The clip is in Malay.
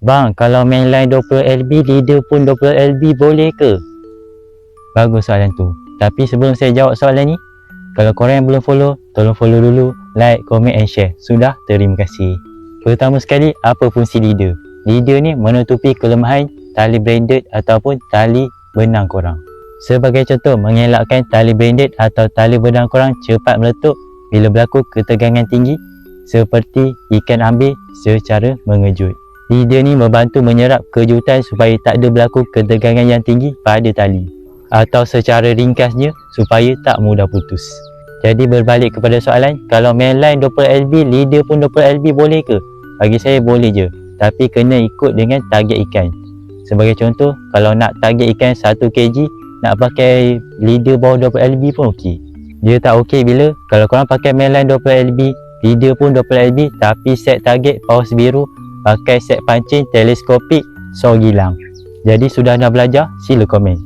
Bang, kalau mainline 20LB, leader pun 20LB boleh ke? Bagus soalan tu. Tapi sebelum saya jawab soalan ni, kalau korang yang belum follow, tolong follow dulu, like, comment and share. Sudah, terima kasih. Pertama sekali, apa fungsi leader? Leader ni menutupi kelemahan tali branded ataupun tali benang korang. Sebagai contoh, mengelakkan tali branded atau tali benang korang cepat meletup bila berlaku ketegangan tinggi seperti ikan ambil secara mengejut. Leader ni membantu menyerap kejutan supaya tak ada berlaku ketegangan yang tinggi pada tali, atau secara ringkasnya supaya tak mudah putus. Jadi berbalik kepada soalan, kalau mainline 20LB, leader pun 20LB boleh ke? Bagi saya boleh je, tapi kena ikut dengan target ikan. Sebagai contoh, kalau nak target ikan 1kg, nak pakai leader bawah 20LB pun okey. Dia tak okey bila kalau korang pakai mainline 20LB, leader pun 20LB, tapi set target paus biru, pakai set pancing teleskopik, saw gilang. Jadi sudah nak belajar? Sila komen.